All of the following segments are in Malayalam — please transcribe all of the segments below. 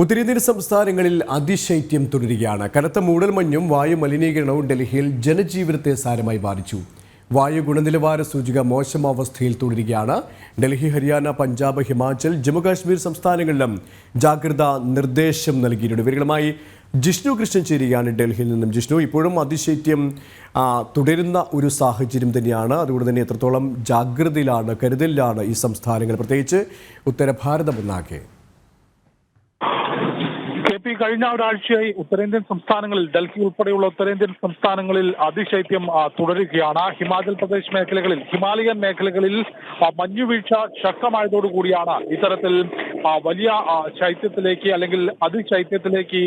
ഉത്തരേന്ത്യൻ സംസ്ഥാനങ്ങളിൽ അതിശൈത്യം തുടരുകയാണ്. കനത്ത മൂടൽമഞ്ഞും വായു മലിനീകരണവും ഡൽഹിയിൽ ജനജീവിതത്തെ സാരമായി ബാധിച്ചു. വായു ഗുണനിലവാര സൂചിക മോശം അവസ്ഥയിൽ തുടരുകയാണ്. ഡൽഹി, ഹരിയാന, പഞ്ചാബ്, ഹിമാചൽ, ജമ്മുകാശ്മീർ സംസ്ഥാനങ്ങളിലും ജാഗ്രതാ നിർദ്ദേശം നൽകിയിട്ടുണ്ട്. ഇവരുമായി ജിഷ്ണു കൃഷ്ണൻ ചേരുകയാണ് ഡൽഹിയിൽ നിന്നും. ജിഷ്ണു, ഇപ്പോഴും അതിശൈത്യം തുടരുന്ന ഒരു സാഹചര്യം തന്നെയാണ്. അതുകൊണ്ട് തന്നെ എത്രത്തോളം ജാഗ്രതയിലാണ്, കരുതലിലാണ് ഈ സംസ്ഥാനങ്ങൾ, പ്രത്യേകിച്ച് ഉത്തര ഭാരതം ഒന്നാകെ? കഴിഞ്ഞ ഒരാഴ്ചയായി ഉത്തരേന്ത്യൻ സംസ്ഥാനങ്ങളിൽ, ഡൽഹി ഉൾപ്പെടെയുള്ള ഉത്തരേന്ത്യൻ സംസ്ഥാനങ്ങളിൽ അതിശൈത്യം തുടരുകയാണ്. ഹിമാചൽ പ്രദേശ് മേഖലകളിൽ, ഹിമാലയൻ മേഖലകളിൽ മഞ്ഞുവീഴ്ച ശക്തമായതോടുകൂടിയാണ് ഇത്തരത്തിൽ വലിയ ശൈത്യത്തിലേക്ക് അല്ലെങ്കിൽ അതിശൈത്യത്തിലേക്ക്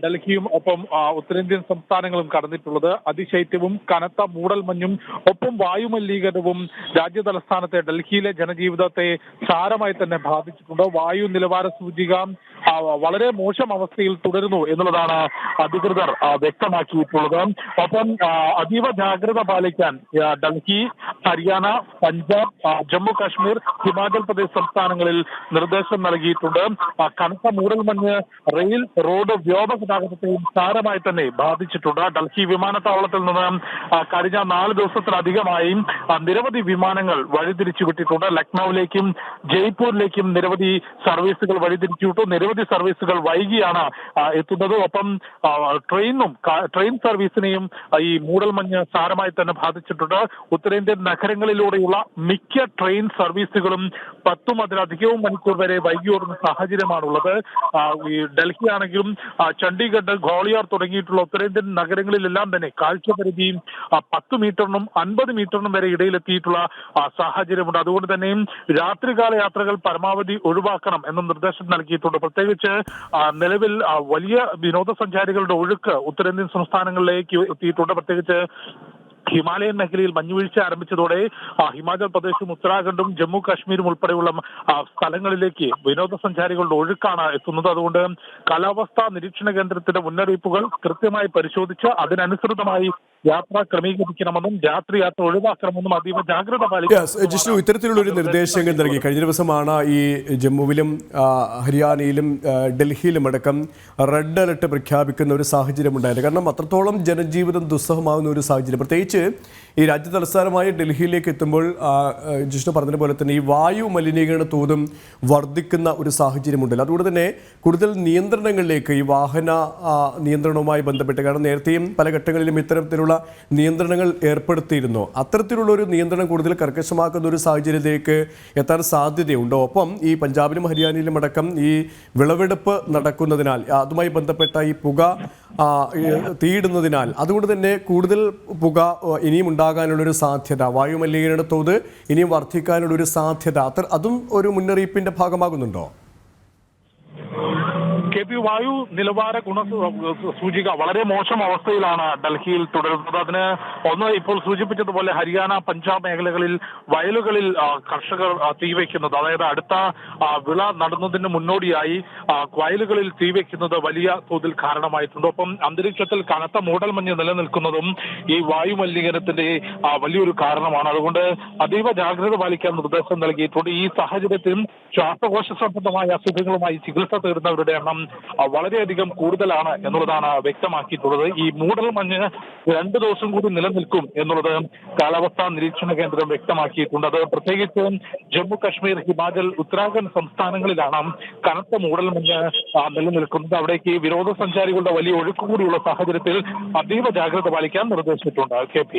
ഡൽഹിയും ഒപ്പം ഉത്തരേന്ത്യൻ സംസ്ഥാനങ്ങളും കടന്നിട്ടുള്ളത്. അതിശൈത്യവും കനത്ത മൂടൽമഞ്ഞും ഒപ്പം വായുമലിനീകരണവും രാജ്യ തലസ്ഥാനത്തെ ഡൽഹിയിലെ ജനജീവിതത്തെ സാരമായി തന്നെ ബാധിച്ചിട്ടുണ്ട്. വായു നിലവാര സൂചിക വളരെ മോശം അവസ്ഥയിൽ തുടരുന്നു എന്നുള്ളതാണ് അധികൃതർ വ്യക്തമാക്കിയിട്ടുള്ളത്. ഒപ്പം അതീവ ജാഗ്രത പാലിക്കാൻ ഡൽഹി, ഹരിയാന, പഞ്ചാബ്, ജമ്മു കാശ്മീർ, ഹിമാചൽ പ്രദേശ് സംസ്ഥാനങ്ങളിൽ നിർദ്ദേശം നൽകിയിട്ടുണ്ട്. കനത്ത മൂടൽമഞ്ഞ് റെയിൽ, റോഡ്, വ്യോമഗതാഗതത്തെയും സാരമായി തന്നെ ബാധിച്ചിട്ടുണ്ട്. ഡൽഹി വിമാനത്താവളത്തിൽ നിന്ന് കഴിഞ്ഞ 4 ദിവസത്തിലധികമായി നിരവധി വിമാനങ്ങൾ വഴിതിരിച്ചു വിട്ടിട്ടുണ്ട്. ലക്നൌവിലേക്കും ജയ്പൂരിലേക്കും നിരവധി സർവീസുകൾ വഴിതിരിച്ചുവിട്ടു. നിരവധി സർവീസുകൾ വൈകിയാണ് എത്തുന്നത്. ഒപ്പം ട്രെയിൻ സർവീസിനെയും ഈ മൂടൽമഞ്ഞ് സാരമായി തന്നെ ബാധിച്ചിട്ടുണ്ട്. ഉത്തരേന്ത്യൻ നഗരങ്ങളിലൂടെയുള്ള മിക്ക ട്രെയിൻ സർവീസുകളും 10 അതിലധികവും മണിക്കൂർ വരെ വൈകി ഓടുന്ന സാഹചര്യമാണുള്ളത്. ഈ ഡൽഹി ആണെങ്കിലും ചണ്ഡീഗഡ്, ഗ്വാളിയർ തുടങ്ങിയിട്ടുള്ള ഉത്തരേന്ത്യൻ നഗരങ്ങളിലെല്ലാം തന്നെ കാഴ്ചപരിധി 10 മീറ്ററിനും 50 മീറ്ററിനും വരെ ഇടയിലെത്തിയിട്ടുള്ള സാഹചര്യമുണ്ട്. അതുകൊണ്ട് തന്നെ രാത്രികാല യാത്രകൾ പരമാവധി ഒഴിവാക്കണം എന്ന നിർദ്ദേശം നൽകിയിട്ടുണ്ട്. പ്രത്യേകിച്ച് നിലവിൽ വലിയ വിനോദസഞ്ചാരികളുടെ ഒഴുക്ക് ഉത്തരേന്ത്യൻ സംസ്ഥാനങ്ങളിലേക്ക് എത്തിയിട്ടുണ്ട്. പ്രത്യേകിച്ച് ഹിമാലയൻ മേഖലയിൽ മഞ്ഞുവീഴ്ച ആരംഭിച്ചതോടെ ഹിമാചൽ പ്രദേശും ഉത്തരാഖണ്ഡും ജമ്മു കാശ്മീരും ഉൾപ്പെടെയുള്ള സ്ഥലങ്ങളിലേക്ക് വിനോദസഞ്ചാരികളുടെ ഒഴുക്കാണ് എത്തുന്നത്. അതുകൊണ്ട് കാലാവസ്ഥാ നിരീക്ഷണ കേന്ദ്രത്തിന്റെ മുന്നറിയിപ്പുകൾ കൃത്യമായി പരിശോധിച്ച് അതിനനുസൃതമായി യാത്ര ക്രമീകരിക്കണമെന്നും രാത്രി യാത്ര ഒഴിവാക്കണമെന്നും അതീവ ജാഗ്രത പാലിക്കണം. ജിഷ്ണു, ഇത്തരത്തിലുള്ള ഒരു നിർദ്ദേശങ്ങൾ നൽകി കഴിഞ്ഞ ദിവസമാണ് ഈ ജമ്മുവിലും ഹരിയാനയിലും ഡൽഹിയിലും അടക്കം റെഡ് അലർട്ട് പ്രഖ്യാപിക്കുന്ന ഒരു സാഹചര്യം ഉണ്ടായത്. കാരണം അത്രത്തോളം ജനജീവിതം ദുസ്സഹമാകുന്ന ഒരു സാഹചര്യം, പ്രത്യേകിച്ച് ഈ രാജ്യ തലസ്ഥാനമായ ഡൽഹിയിലേക്ക് എത്തുമ്പോൾ ജിഷ്ണു പറഞ്ഞതുപോലെ തന്നെ ഈ വായു മലിനീകരണ തോതും വർദ്ധിക്കുന്ന ഒരു സാഹചര്യമുണ്ടല്ലോ. അതുകൊണ്ട് തന്നെ കൂടുതൽ നിയന്ത്രണങ്ങളിലേക്ക്, ഈ വാഹന നിയന്ത്രണവുമായി ബന്ധപ്പെട്ട്, കാരണം നേരത്തെയും പല ഘട്ടങ്ങളിലും ഇത്തരത്തിലുള്ള നിയന്ത്രണങ്ങൾ ഏർപ്പെടുത്തിയിരുന്നു. അത്തരത്തിലുള്ള ഒരു നിയന്ത്രണം കൂടുതൽ കർക്കശമാക്കുന്ന ഒരു സാഹചര്യത്തിലേക്ക് എത്താൻ സാധ്യതയുണ്ടോ? ഒപ്പം ഈ പഞ്ചാബിലും ഹരിയാനയിലും അടക്കം ഈ വിളവെടുപ്പ് നടക്കുന്നതിനാൽ, അതുമായി ബന്ധപ്പെട്ട ഈ പുക തീയിടുന്നതിനാൽ, അതുകൊണ്ട് തന്നെ കൂടുതൽ പുക ഇനിയും ഉണ്ടാകാനുള്ളൊരു സാധ്യത, വായു മലിനീകരണ തോത് ഇനിയും വർദ്ധിക്കാനുള്ളൊരു സാധ്യത, അതും ഒരു മുന്നറിയിപ്പിന്റെ ഭാഗമാകുന്നുണ്ടോ? വായു നിലവാര സൂചിക വളരെ മോശം അവസ്ഥയിലാണ് ഡൽഹിയിൽ തുടരുന്നത്. അതിന് ഒന്ന്, ഇപ്പോൾ സൂചിപ്പിച്ചതുപോലെ ഹരിയാന, പഞ്ചാബ് മേഖലകളിൽ വയലുകളിൽ കർഷകർ തീവയ്ക്കുന്നത്, അതായത് അടുത്ത വിള നടുന്നതിന് മുന്നോടിയായി വയലുകളിൽ തീവയ്ക്കുന്നത് വലിയ തോതിൽ കാരണമായിട്ടുണ്ട്. ഒപ്പം അന്തരീക്ഷത്തിൽ കനത്ത മൂടൽമഞ്ഞ് നിലനിൽക്കുന്നതും ഈ വായു മലിനീകരണത്തിന്റെ വലിയൊരു കാരണമാണ്. അതുകൊണ്ട് അതീവ ജാഗ്രത പാലിക്കാൻ നിർദ്ദേശം നൽകിയിട്ടുണ്ട്. ഈ സാഹചര്യത്തിൽ ശ്വാസകോശ സംബന്ധമായ അസുഖങ്ങളുമായി ചികിത്സ തേടുന്നവരുടെ എണ്ണം വളരെയധികം കൂടുതലാണ് എന്നുള്ളതാണ് വ്യക്തമാക്കിയിട്ടുള്ളത്. ഈ മൂടൽമഞ്ഞ് 2 ദിവസം കൂടി നിലനിൽക്കും എന്നുള്ളത് കാലാവസ്ഥാ നിരീക്ഷണ കേന്ദ്രം വ്യക്തമാക്കിയിട്ടുണ്ട്. അത് പ്രത്യേകിച്ച് ജമ്മു കാശ്മീർ, ഹിമാചൽ, ഉത്തരാഖണ്ഡ് സംസ്ഥാനങ്ങളിലാണ് കനത്ത മൂടൽമഞ്ഞ് നിലനിൽക്കുന്നത്. അവിടേക്ക് വിനോദസഞ്ചാരികളുടെ വലിയ ഒഴുക്ക് കൂടിയുള്ള സാഹചര്യത്തിൽ അതീവ ജാഗ്രത പാലിക്കാൻ നിർദ്ദേശിച്ചിട്ടുണ്ട്. KP.